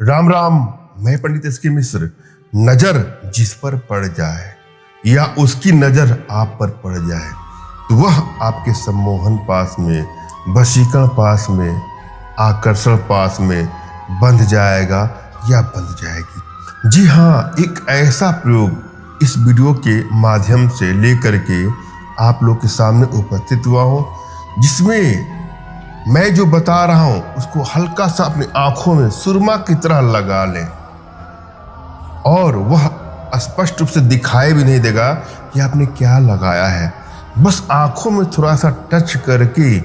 राम राम। मैं पंडित एसके मिश्र। नजर जिस पर पड़ जाए या उसकी नजर आप पर पड़ जाए तो वह आपके सम्मोहन पास में, वशीकरण पास में, आकर्षण पास में बंध जाएगा या बंध जाएगी। जी हाँ, एक ऐसा प्रयोग इस वीडियो के माध्यम से लेकर के आप लोग के सामने उपस्थित हुआ हूँ, जिसमें मैं जो बता रहा हूं उसको हल्का सा अपनी आंखों में सुरमा की तरह लगा लें और वह स्पष्ट रूप से दिखाई भी नहीं देगा कि आपने क्या लगाया है। बस आंखों में थोड़ा सा टच करके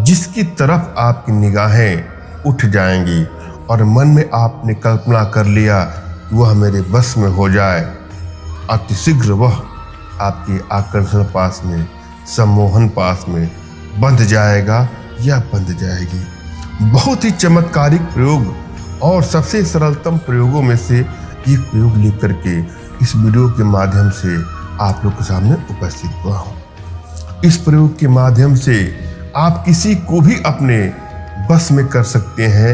जिसकी तरफ आपकी निगाहें उठ जाएंगी और मन में आपने कल्पना कर लिया कि वह मेरे बस में हो जाए, अतिशीघ्र वह आपके आकर्षण पास में, सम्मोहन पास में बंध जाएगा या बंध जाएगी। बहुत ही चमत्कारिक प्रयोग और सबसे सरलतम प्रयोगों में से एक प्रयोग लेकर के इस वीडियो के माध्यम से आप लोग के सामने उपस्थित हुआ हूँ। इस प्रयोग के माध्यम से आप किसी को भी अपने बस में कर सकते हैं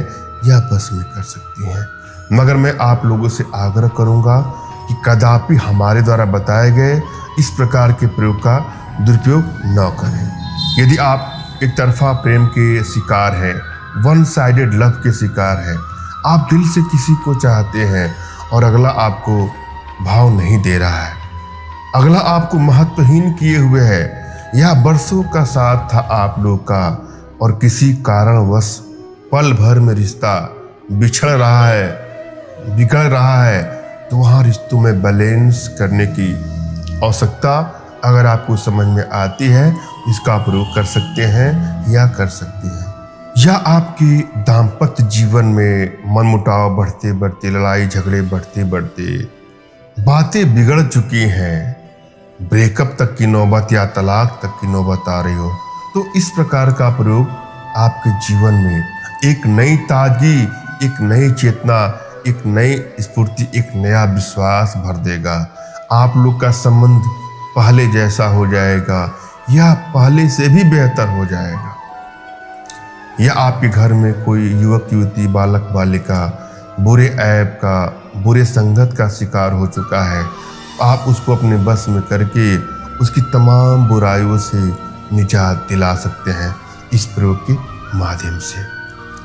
या बस में कर सकती हैं, मगर मैं आप लोगों से आग्रह करूंगा कि कदापि हमारे द्वारा बताए गए इस प्रकार के प्रयोग का दुरुपयोग न करें। यदि आप एक तरफा प्रेम के शिकार है, वन साइडेड लव के शिकार है, आप दिल से किसी को चाहते हैं और अगला आपको भाव नहीं दे रहा है, अगला आपको महत्वहीन किए हुए है, या बरसों का साथ था आप लोग का और किसी कारणवश पल भर में रिश्ता बिछड़ रहा है, बिगड़ रहा है, तो वहाँ रिश्तों में बैलेंस करने की आवश्यकता अगर आपको समझ में आती है, इसका प्रयोग कर सकते हैं या कर सकती हैं। या आपके दाम्पत्य जीवन में मनमुटाव बढ़ते बढ़ते, लड़ाई झगड़े बढ़ते बढ़ते बातें बिगड़ चुकी हैं, ब्रेकअप तक की नौबत या तलाक तक की नौबत आ रही हो, तो इस प्रकार का प्रयोग आपके जीवन में एक नई ताजगी, एक नई चेतना, एक नई स्फूर्ति, एक नया विश्वास भर देगा। आप लोग का संबंध पहले जैसा हो जाएगा या पहले से भी बेहतर हो जाएगा। या आपके घर में कोई युवक युवती, बालक बालिका बुरे ऐब का, बुरे संगत का शिकार हो चुका है, आप उसको अपने बस में करके उसकी तमाम बुराइयों से निजात दिला सकते हैं इस प्रयोग के माध्यम से।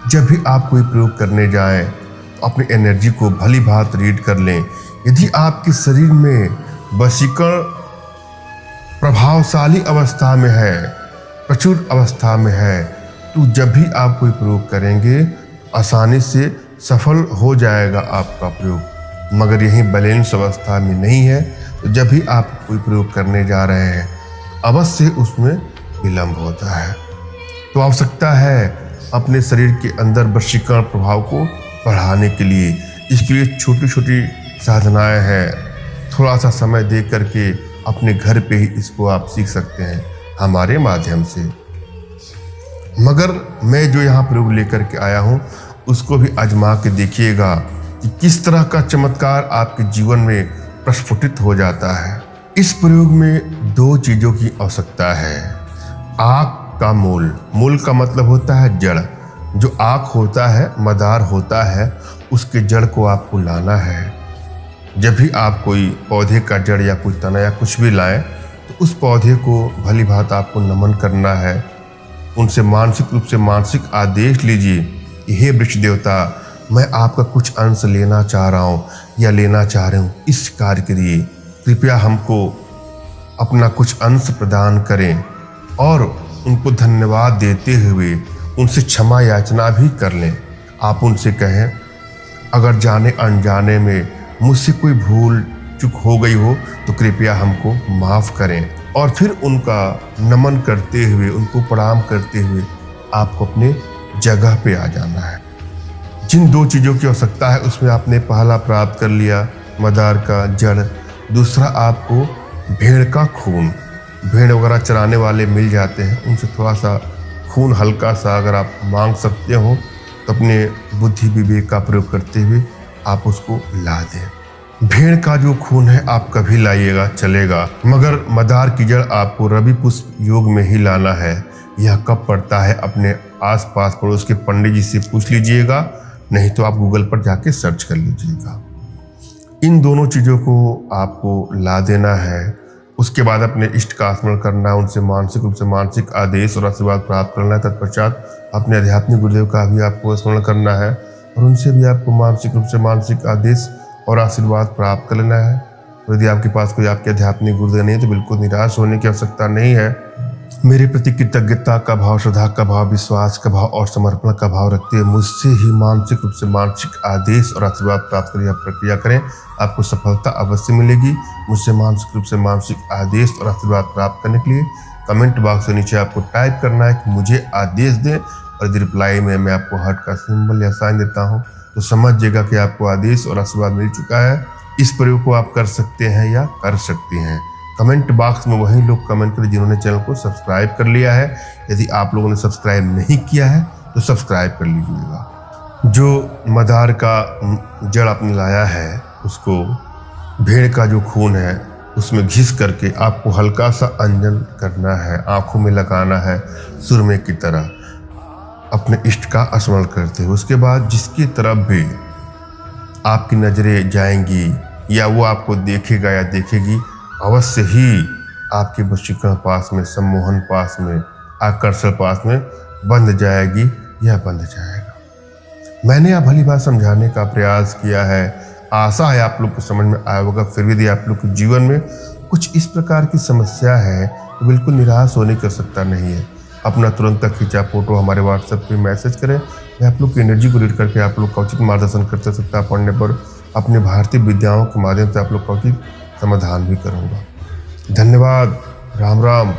जब भी आप कोई प्रयोग करने जाएं तो अपनी एनर्जी को भली भांति रीड कर लें। यदि आपके शरीर में वशीकरण प्रभावशाली अवस्था में है, प्रचुर अवस्था में है, तो जब भी आप कोई प्रयोग करेंगे आसानी से सफल हो जाएगा आपका प्रयोग। मगर यही बैलेंस अवस्था में नहीं है, तो जब भी आप कोई प्रयोग करने जा रहे हैं अवश्य उसमें विलंब होता है। तो आवश्यकता है अपने शरीर के अंदर वशीकरण प्रभाव को बढ़ाने के लिए। इसके लिए छोटी छोटी साधनाएं हैं, थोड़ा सा समय दे करके अपने घर पे ही इसको आप सीख सकते हैं हमारे माध्यम से। मगर मैं जो यहाँ प्रयोग लेकर के आया हूँ उसको भी आजमा के देखिएगा कि किस तरह का चमत्कार आपके जीवन में प्रस्फुटित हो जाता है। इस प्रयोग में दो चीज़ों की आवश्यकता है। आँख का मूल, मूल का मतलब होता है जड़। जो आँख होता है, मदार होता है, उसके जड़ को आपको लाना है। जब भी आप कोई पौधे का जड़ या कोई तना या कुछ भी लाएं तो उस पौधे को भली भांति आपको नमन करना है। उनसे मानसिक रूप से मानसिक आदेश लीजिए कि हे वृक्ष देवता, मैं आपका कुछ अंश लेना चाह रहा हूँ या लेना चाह रही हूँ, इस कार्य के लिए कृपया हमको अपना कुछ अंश प्रदान करें। और उनको धन्यवाद देते हुए उनसे क्षमा याचना भी कर लें। आप उनसे कहें अगर जाने अनजाने में मुझसे कोई भूल चूक हो गई हो तो कृपया हमको माफ़ करें। और फिर उनका नमन करते हुए, उनको प्रणाम करते हुए आपको अपने जगह पे आ जाना है। जिन दो चीज़ों की आवश्यकता है उसमें आपने पहला प्राप्त कर लिया, मदार का जड़। दूसरा आपको भेड़ का खून। भेड़ वगैरह चराने वाले मिल जाते हैं, उनसे थोड़ा सा खून हल्का सा अगर आप मांग सकते हो तो अपने बुद्धि विवेक का प्रयोग करते हुए आप उसको ला दें। भेड़ का जो खून है आप कभी लाइएगा चलेगा, मगर मदार की जड़ आपको रवि पुष्प योग में ही लाना है। यह कब पड़ता है अपने आसपास पड़ोस के पंडित जी से पूछ लीजिएगा, नहीं तो आप गूगल पर जाके सर्च कर लीजिएगा। इन दोनों चीज़ों को आपको ला देना है। उसके बाद अपने इष्ट का स्मरण करना है, उनसे मानसिक रूप से मानसिक आदेश और आशीर्वाद प्राप्त करना है। तत्पश्चात अपने आध्यात्मिक गुरुदेव का भी आपको स्मरण करना है और उनसे भी आपको मानसिक रूप से मानसिक आदेश और आशीर्वाद प्राप्त कर लेना है। तो यदि आपके पास कोई आपके आध्यात्मिक गुरुदेव नहीं है तो बिल्कुल निराश होने की आवश्यकता नहीं है। मेरे प्रति कृतज्ञता का भाव, श्रद्धा का भाव, विश्वास का भाव और समर्पण का भाव रखते हुए मुझसे ही मानसिक रूप से मानसिक आदेश और आशीर्वाद प्राप्त कर यह प्रक्रिया करें, आपको सफलता अवश्य मिलेगी। मुझसे मानसिक रूप से मानसिक आदेश और आशीर्वाद प्राप्त करने के लिए कमेंट बॉक्स के नीचे आपको टाइप करना है कि मुझे आदेश दें, और यदि रिप्लाई में मैं आपको हार्ट का सिंबल या साइन देता हूँ तो समझिएगा कि आपको आदेश और आशीर्वाद मिल चुका है। इस प्रयोग को आप कर सकते हैं या कर सकती हैं। कमेंट बॉक्स में वही लोग कमेंट करें जिन्होंने चैनल को सब्सक्राइब कर लिया है। यदि आप लोगों ने सब्सक्राइब नहीं किया है तो सब्सक्राइब कर लीजिएगा। जो मदार का जड़ आपने लाया है उसको भेड़ का जो खून है उसमें घिस करके आपको हल्का सा अंजन करना है, आंखों में लगाना है सुरमे की तरह, अपने इष्ट का स्मरण करते हुए। उसके बाद जिसकी तरफ भी आपकी नजरें जाएंगी या वो आपको देखेगा या देखेगी, अवश्य ही आपके वशीकरण पास में, सम्मोहन पास में, आकर्षण पास में बंध जाएगी या बंध जाएगा। मैंने यह भली बात समझाने का प्रयास किया है, आशा है आप लोग को समझ में आया होगा। फिर भी यदि आप लोग के जीवन में कुछ इस प्रकार की समस्या है तो बिल्कुल निराश होने की आवश्यकता नहीं है। अपना तुरंत तक खींचा फोटो हमारे व्हाट्सएप पे मैसेज करें। मैं आप लोग की एनर्जी को रीड करके आप लोग का उचित मार्गदर्शन करते सकता पढ़ने पर अपने भारतीय विद्याओं के माध्यम से आप लोग का उचित समाधान भी करूँगा। धन्यवाद। राम राम।